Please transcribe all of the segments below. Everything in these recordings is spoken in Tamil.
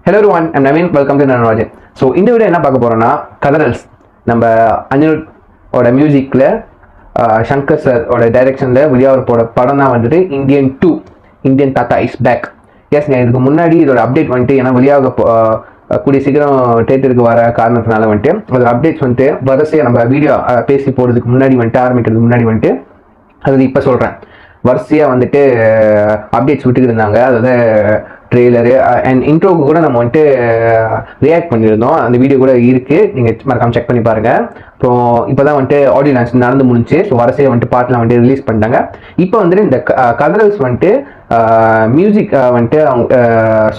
Hello everyone, I'm Naveen. Welcome to Nanarajan. So இந்த வீடியோ என்ன பார்க்க போகிறோன்னா கதரல்ஸ் நம்ம அனிருத்தோட மியூசிக்கில் சங்கர் சாரோட டைரக்ஷனில் வெளியாகிறப்போட படம் தான் வந்துட்டு இந்தியன் தாத்தா இஸ் பேக். எஸ், இதுக்கு முன்னாடி இதோட அப்டேட் வந்துட்டு ஏன்னா வெளியாக கூடிய சீக்கிரம் தேட்டருக்கு வர காரணத்தினால வந்துட்டு அதோட அப்டேட்ஸ் வந்துட்டு வரிசையாக நம்ம வீடியோ பேசி போகிறதுக்கு முன்னாடி வந்துட்டு ஆரம்பிக்கிறதுக்கு முன்னாடி வந்துட்டு அது இப்போ சொல்கிறேன். வரிசையாக வந்துட்டு அப்டேட்ஸ் விட்டுக்கிட்டு இருந்தாங்க. அதாவது ட்ரெய்லரு அண்ட் இன்ட்ரோவுக்கு கூட நம்ம வந்துட்டு ரியாக்ட் பண்ணியிருந்தோம். அந்த வீடியோ கூட இருக்குது, நீங்கள் மறக்காம செக் பண்ணி பாருங்கள். அப்புறம் இப்போ தான் வந்துட்டு ஆடியோ லான்ச் நடந்து முடிஞ்சு. ஸோ வரிசையாக வந்துட்டு பாட்டெலாம் வந்துட்டு ரிலீஸ் பண்ணிட்டாங்க. இப்போ வந்துட்டு இந்த கதரல்ஸ் வந்துட்டு மியூசிக் வந்துட்டு அவங்க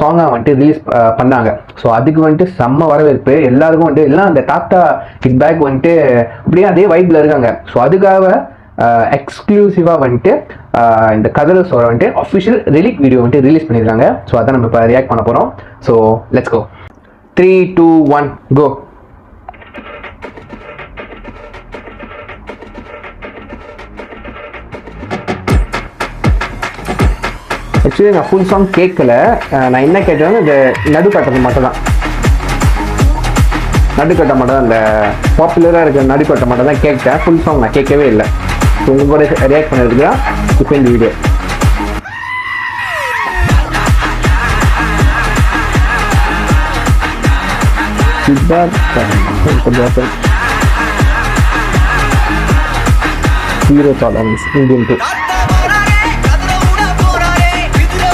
சாங்காக வந்துட்டு ரிலீஸ் பண்ணாங்க. ஸோ அதுக்கு வந்துட்டு செம்ம வரவேற்பு எல்லாருக்கும் வந்துட்டு எல்லாம் அந்த டாட்டா இஸ் பேக் வந்துட்டு அப்படியே அதே வைப்பில் இருக்காங்க. ஸோ அதுக்காக எக்ஸ்க்ளூசிவாக வந்துட்டு இந்த கதரல்ஸோட வந்துட்டு அஃபிஷியல் ரிலீக் வீடியோ வந்துட்டு ரிலீஸ் பண்ணியிருக்காங்க. ஸோ அதை நம்ம இப்போ ரியாக்ட் பண்ண போகிறோம். So let's go. 3, 2, 1 go. Actually நான் ஃபுல் சாங் கேட்கல. நான் என்ன கேட்டேன்னா இந்த நடுக்கட்டது மட்டும் தான், நடுக்கட்டை மட்டும் தான், அந்த பாப்புலராக இருக்கிற நடுக்கட்டை மட்டும் தான் கேட்டேன். ஃபுல் சாங் நான் கேட்கவே இல்லை. ஸோ உங்கள் கூட ரியாக்ட் பண்ணுறதுக்கு தான் இப்போ இந்த வீடியோ. ஹீரோ தாலன்ஸ் இந்தியன் 2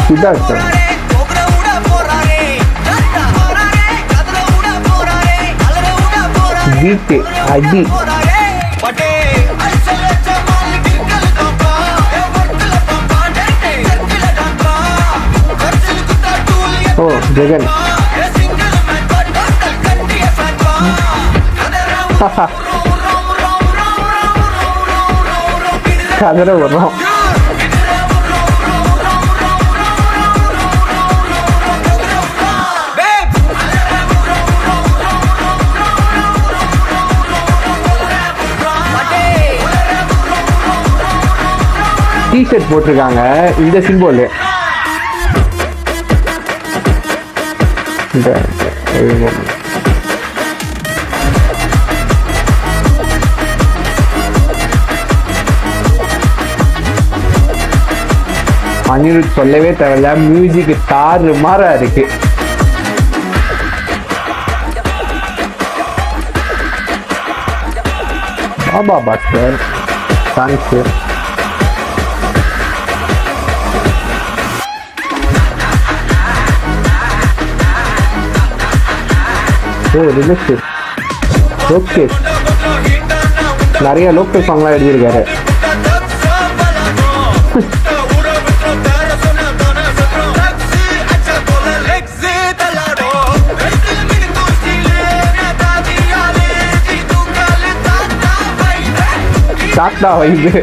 சித்தார்த் வீட்டு அடி ஓ ஜெகன் கதற வரும். டிஷர்ட் போட்டிருக்காங்க, இந்த சிம்போல் அனிருத் சொல்லவே தேவையில்ல, மியூசிக் தாறு மாறா இருக்கு. பாபா பாஸ்கர் தேங்க்ஸ். ஓ ரிமிக்ஸ், ஓகே, நிறைய லோக்கல் சாங்லாம் எழுதியிருக்காரு. தாத்தா வைப்பு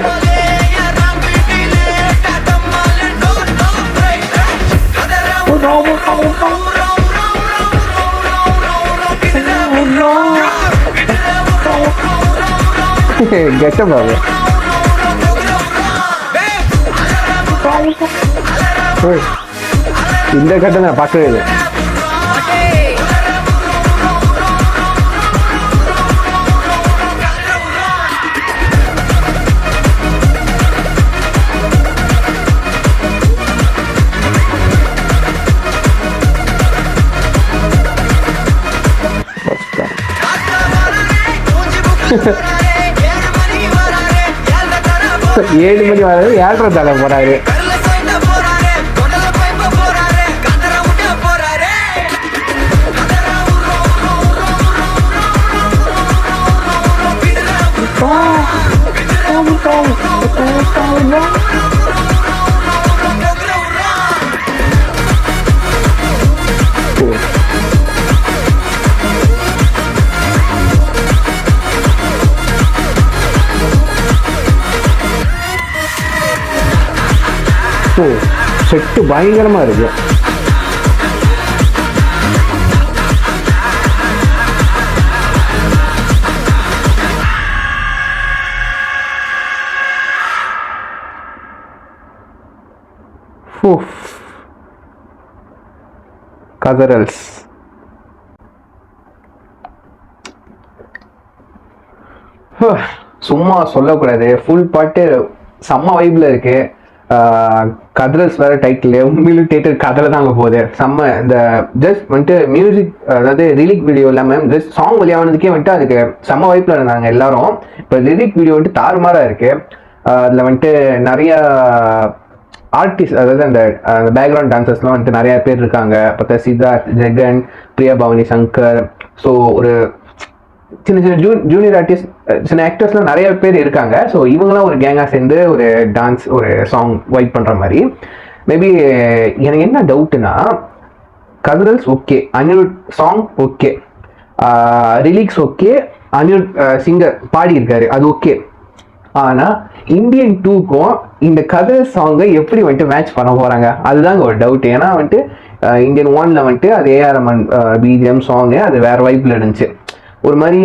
கெட்டப் ஆகும். இந்த கட்டம் நான் பார்க்கவே இல்லை. ஏழு மணி வராது, 7:30 தலை போறாரு. செட்டு பயங்கரமா இருக்கு. Kazarals. சும்மா சொல்லக்கூடாது, ஃபுல் பாட்டு செம்ம வைப்ல இருக்கு. கதரல்ஸ் வேற டைட்டில், உண்மையிலும் தேட்டர் கதலை தாங்க போகுது செம்ம. இந்த ஜஸ்ட் வந்துட்டு மியூசிக், அதாவது லிரிக் வீடியோ இல்லாமல் ஜஸ்ட் சாங் வெளியானதுக்கே வந்துட்டு அதுக்கு செம்ம வைப்ல இருந்தாங்க எல்லாரும். இப்போ லிரிக் வீடியோ வந்துட்டு தாறுமாறா இருக்கு. அதில் வந்துட்டு நிறைய ஆர்டிஸ்ட், அதாவது அந்த பேக்ரவுண்ட் டான்சர்ஸ்லாம் வந்துட்டு நிறைய பேர் இருக்காங்க. பார்த்தா சித்தார்த், ஜெகன், பிரியா பவானி சங்கர். ஸோ ஒரு சின்ன சின்ன ஜூனியர் ஆர்டிஸ்ட், சின்ன ஆக்டர்ஸ்லாம் நிறைய பேர் இருக்காங்க. ஸோ இவங்கெல்லாம் ஒரு கேங்காக சேர்ந்து ஒரு டான்ஸ், ஒரு சாங் வைப் பண்ணுற மாதிரி. மேபி எனக்கு என்ன டவுட்டுனா, கதரல்ஸ் okay, Anirudh song okay, release okay, Anirudh singer பாடியிருக்காரு அது ஓகே. ஆனால் இந்தியன் 2க்கும் இந்த கதர் சாங்கை எப்படி வந்துட்டு மேட்ச் பண்ண போகிறாங்க அதுதாங்க ஒரு டவுட். ஏன்னா வந்துட்டு இந்தியன் 1ல் வந்துட்டு அது ஏஆர் ரஹ்மான் பிஜிஎம் சாங்கு, அது வேறு வைப்பில் இருந்துச்சு. ஒரு மாதிரி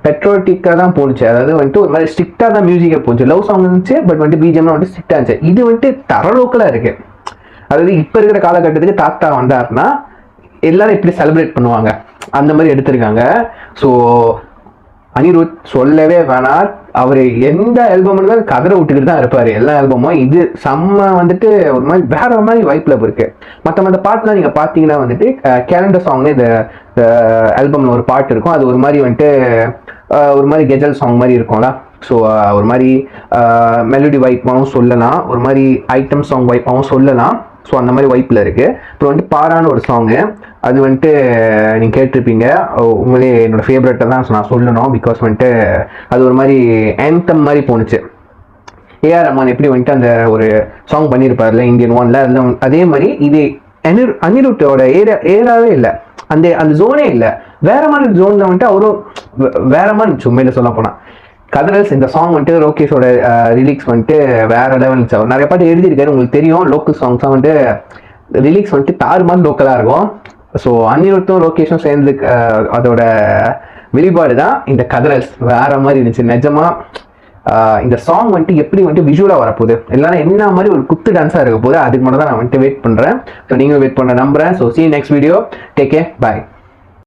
பெட்ரோட்டிக்காக தான் போணுச்சு, அதாவது வந்துட்டு ஒரு மாதிரி ஸ்ட்ரிக்டாக தான் மியூசிக்கை போச்சு. லவ் சாங் இருந்துச்சு, பட் வந்துட்டு பிஜிஎம்லாம் வந்துட்டு ஸ்ட்ரிக்டாக இருந்துச்சு. இது வந்துட்டு தரலோக்கலாக இருக்குது. அதாவது இப்போ இருக்கிற காலகட்டத்துக்கு தாத்தா வந்தாருன்னா எல்லாரும் எப்படி செலிப்ரேட் பண்ணுவாங்க அந்த மாதிரி எடுத்திருக்காங்க. ஸோ அனிருத் சொல்லவே வேணாம், அவர் எந்த ஆல்பம் இருந்தாலும் கதரை விட்டுக்கிட்டு தான் இருப்பார் எல்லா ஆல்பமும். இது செம்ம வந்துட்டு ஒரு மாதிரி வேற மாதிரி வைப்பில் இருக்கு. மற்ற பாட்டுலாம் நீங்கள் பார்த்தீங்கன்னா வந்துட்டு கேலண்டர் சாங்னு இந்த ஆல்பம்ல ஒரு பாட்டு இருக்கும், அது ஒரு மாதிரி வந்துட்டு ஒரு மாதிரி கெஜல் சாங் மாதிரி இருக்கும்ல. ஸோ ஒரு மாதிரி மெலடி வைப்பாகவும் சொல்லலாம், ஒரு மாதிரி ஐட்டம் சாங் வைப்பாகவும் சொல்லலாம். ஸோ அந்த மாதிரி வைப்பில் இருக்குது. அப்புறம் வந்துட்டு பாரான்னு ஒரு சாங்கு, அது வந்துட்டு நீங்கள் கேட்டிருப்பீங்க. உங்களே என்னோட ஃபேவரட்டை தான் நான் சொல்லணும். பிகாஸ் வந்துட்டு அது ஒரு மாதிரி ஆந்தம் மாதிரி போணுச்சு. ஏஆர் ரஹ்மான் எப்படி வந்துட்டு அந்த ஒரு சாங் பண்ணியிருப்பார்ல இந்தியன் 1ல், அதில் அதே மாதிரி இது அனிருத்தோட ஏரியாவே இல்லை, அந்த ஜோனே இல்லை, வேற மாதிரி ஜோனில் வந்துட்டு அவரும் வேற மாதிரி இருந்துச்சு உண்மையில சொல்ல போனால். கதரல்ஸ் இந்த சாங் வந்துட்டு லோகேஷோட ரிலீக்ஸ் வந்துட்டு வேற லெவல் இருந்துச்சு. அவர் நிறைய பாட்டு எழுதியிருக்காரு, உங்களுக்கு தெரியும். லோக்கல் சாங்ஸாக வந்துட்டு ரிலீக்ஸ் வந்துட்டு தாறுமாறு லோக்கலாக இருக்கும். ஸோ அனிருத்தும் லோகேஷும் சேர்ந்து அதோட வெளிப்பாடு தான் இந்த கதரல்ஸ். வேற மாதிரி இருந்துச்சு நிஜமா. இந்த சாங் வந்துட்டு எப்படி வந்துட்டு விஷுவலாக வரப்போகுது, எல்லாரும் என்ன மாதிரி ஒரு குத்து டான்ஸாக இருக்க போகுது, அதுக்கு மட்டும் தான் நான் வந்துட்டு வெயிட் பண்ணுறேன். ஸோ நீங்களும் வெயிட் பண்ண நம்புறேன். So see you next video. Take care. Bye.